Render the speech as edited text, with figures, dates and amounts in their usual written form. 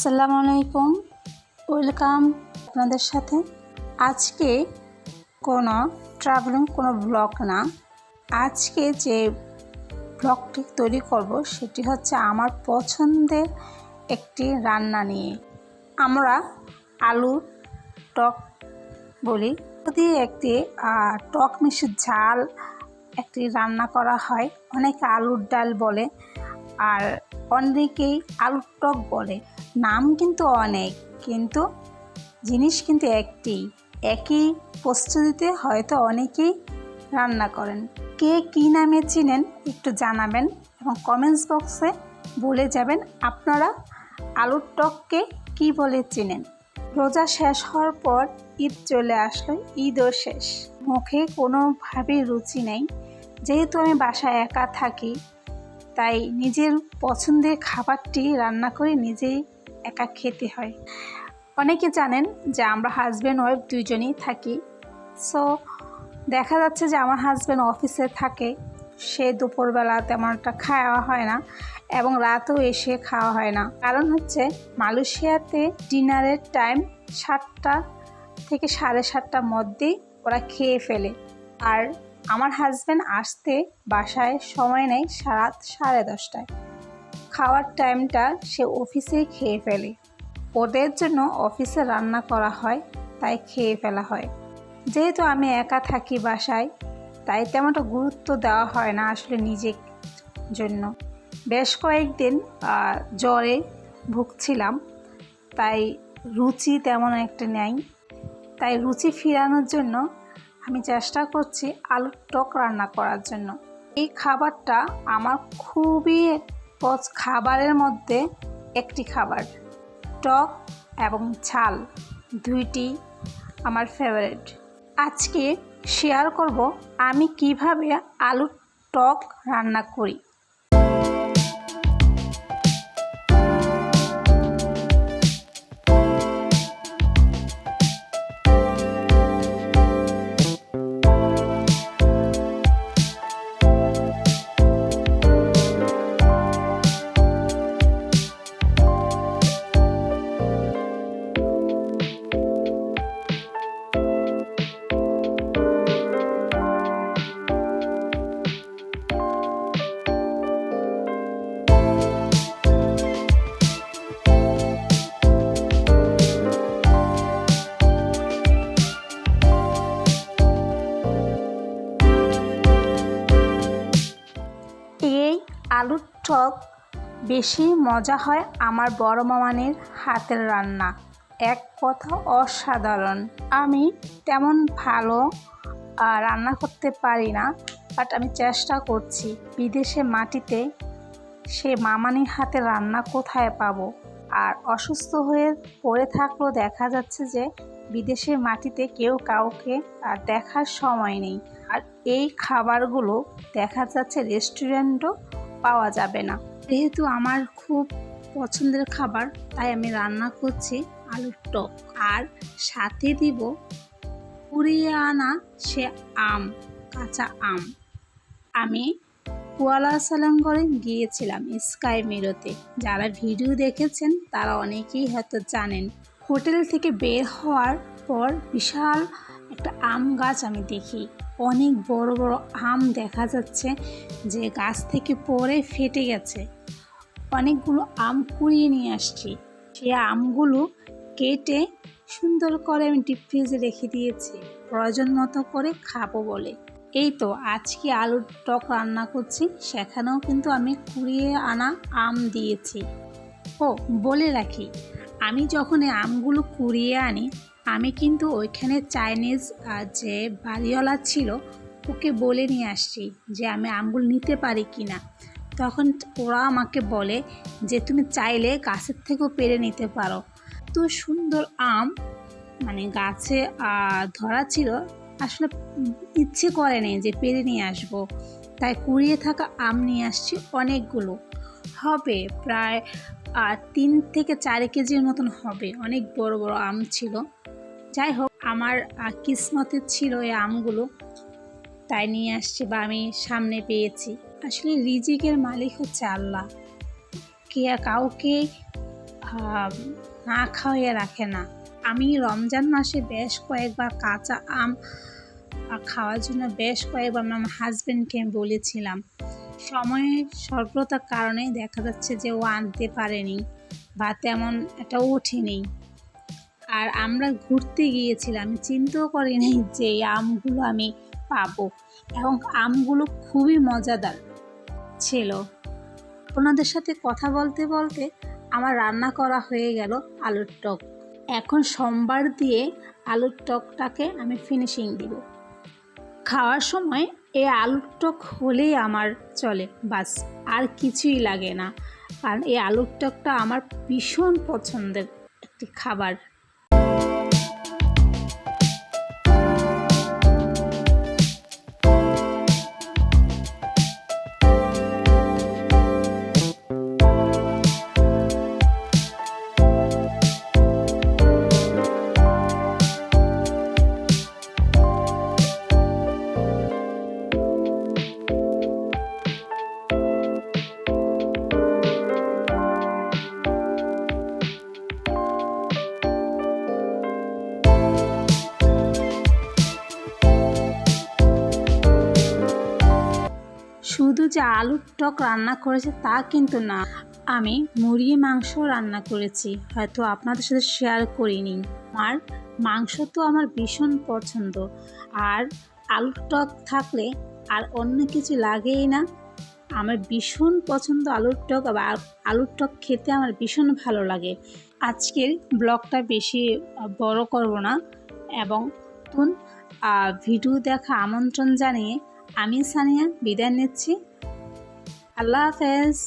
আসসালামু আলাইকুম, ওয়েলকাম আপনাদের সাথে। আজকে কোনো ট্রাভেলিং কোনো ব্লগ না, আজকে যে ব্লগটি তৈরি করব সেটি হচ্ছে আমার পছন্দের একটি রান্না নিয়ে। আমরা আলুর টক বলি, যদি একটি টক মিষ্টি ঝাল একটি রান্না করা হয়। অনেকে আলুর ডাল বলে, আর অনেকেই আলুর টক বলে। নাম কিন্তু অনেক, কিন্তু জিনিস কিন্তু একই প্রস্তুতিতে হয়তো অনেকেই রান্না করেন। কে কী নামে চিনেন একটু জানাবেন এবং কমেন্টস বক্সে বলে যাবেন আপনারা আলুর টককে কী বলে চিনেন। রোজা শেষ হওয়ার পর ঈদ চলে আসলো, ঈদও শেষ। মুখে কোনোভাবেই রুচি নেই। যেহেতু আমি বাসায় একা থাকি, তাই নিজের পছন্দের খাবারটি রান্না করে নিজেই একা খেতে হয়। অনেকে জানেন যে আমরা হাজব্যান্ড ওয়াইফ দুইজনেই থাকি। সো দেখা যাচ্ছে যে আমার হাজব্যান্ড অফিসে থাকে, সে দুপুরবেলা তেমন একটা খাওয়া হয় না এবং রাতেও এসে খাওয়া হয় না। কারণ হচ্ছে মালয়েশিয়াতে ডিনারের টাইম 7টা থেকে 7:30টার মধ্যেই ওরা খেয়ে ফেলে। আর আমার হাজব্যান্ড আসতে বাসায় সময় নেই রাত 10:30টায়। খাওয়ার টাইমটা সে অফিসেই খেয়ে ফেলে। ওদের জন্য অফিসে রান্না করা হয়, তাই খেয়ে ফেলা হয়। যেহেতু আমি একা থাকি বাসায়, তাই তেমনটা গুরুত্ব দেওয়া হয় না আসলে নিজের জন্য। বেশ কয়েকদিন জ্বরে ভুগছিলাম, তাই রুচি তেমন একটা নেই। তাই রুচি ফেরানোর জন্য আমি চেষ্টা করছি আলুর টক রান্না করার জন্য। এই খাবারটা আমার খুবই খাবারের মধ্যে একটি খাবার। টক এবং ঝাল দুইটি আমার ফেভারিট। আজকে শেয়ার করব আমি কিভাবে আলুর টক রান্না করি। এই আলুর টক বেশি মজা হয় আমার বড় মামানির হাতের রান্না। এক কথা অসাধারণ। আমি তেমন ভালো রান্না করতে পারি না, বাট আমি চেষ্টা করছি। বিদেশে মাটিতে সে মামানির হাতে রান্না কোথায় পাবো? আর অসুস্থ হয়ে পড়ে থাকলেও দেখা যাচ্ছে যে বিদেশের মাটিতে কেউ কাউকে আর দেখার সময় নেই। আর এই খাবারগুলো দেখা যাচ্ছে রেস্টুরেন্টও পাওয়া যাবে না। যেহেতু আমার খুব পছন্দের খাবার, তাই আমি রান্না করছি আলুর টক। আর সাথে দিব কুড়িয়ে আনা সে আম, কাঁচা আম। আমি কুয়ালা সালাঙ্গরে গিয়েছিলাম স্কাই মেরোতে। যারা ভিডিও দেখেছেন তারা অনেকেই হয়তো জানেন। হোটেল থেকে বের হওয়ার পর বিশাল একটা আম গাছ আমি দেখি। অনেক বড় বড় আম দেখা যাচ্ছে যে গাছ থেকে পড়ে ফেটে গেছে। অনেকগুলো আম কুড়িয়ে নিয়ে আসছি। সে আমগুলো কেটে সুন্দর করে আমি ডিপ ফ্রিজে রেখে দিয়েছি, প্রয়োজন মতো করে খাবো বলে। এই তো আজকে আলুর টক রান্না করছি, সেখানেও কিন্তু আমি কুড়িয়ে আনা আম দিয়েছি। ও বলে রাখি, আমি যখন এই আমগুলো কুড়িয়ে আনি, আমি কিন্তু ওইখানে চাইনিজ যে বাড়িওয়ালা ছিল ওকে বলে নিয়ে আসছি যে আমি আমগুলো নিতে পারি কি না। তখন ওরা আমাকে বলে যে তুমি চাইলে গাছের থেকেও পেড়ে নিতে পারো। তো সুন্দর আম মানে গাছে ধরা ছিল, আসলে ইচ্ছে করে নেই যে পেড়ে নিয়ে আসবো, তাই কুড়িয়ে থাকা আম নিয়ে আসছি। অনেকগুলো হবে, প্রায় 3 থেকে 4 কেজির মতন হবে। অনেক বড় বড় আম ছিল। যাই হোক, আমার কিসমতে ছিল এই আমগুলো, তাই নিয়ে আসছি বা আমি সামনে পেয়েছি। আসলে রিজিকের মালিক হচ্ছে আল্লাহ। কাউকে না খাওয়াইয়ে রাখে না। আমি রমজান মাসে বেশ কয়েকবার কাঁচা আম খাওয়ার জন্য বেশ কয়েকবার আমার হাজব্যান্ডকে বলেছিলাম। সময়ের স্বল্পতার কারণে দেখা যাচ্ছে যে ও আনতে পারেনি বা তেমন একটা ওঠেনি। আর আমরা ঘুরতে গিয়েছিলাম, আমি চিন্তাও করিনি যে এই আমগুলো আমি পাবো, এবং আমগুলো খুবই মজাদার ছিল। ওনাদের সাথে কথা বলতে বলতে আমার রান্না করা হয়ে গেল আলুর টক। এখন সোমবার দিয়ে আলুর টকটাকে আমি ফিনিশিং দিব। খাওয়ার সময় এই আলুর টক হলেই আমার চলে, বাস আর কিছুই লাগে না। কারণ এই আলুর টকটা আমার ভীষণ পছন্দের একটি খাবার। শুধু যে আলুর টক রান্না করেছে তা কিন্তু না, আমি মুরগি মাংস রান্না করেছি, হয়তো আপনাদের সাথে শেয়ার করিনি। আমার মাংস তো আমার ভীষণ পছন্দ, আর আলুর টক থাকলে আর অন্য কিছু লাগেই না। আমার ভীষণ পছন্দ আলুর টক, আবার আলুর টক খেতে আমার ভীষণ ভালো লাগে। আজকের ব্লগটা বেশি বড় করব না, এবং নতুন ভিডিও দেখা আমন্ত্রণ জানিয়ে আমি সানিয়া বিদায় নিচ্ছি। আল্লাহ হাফেজ।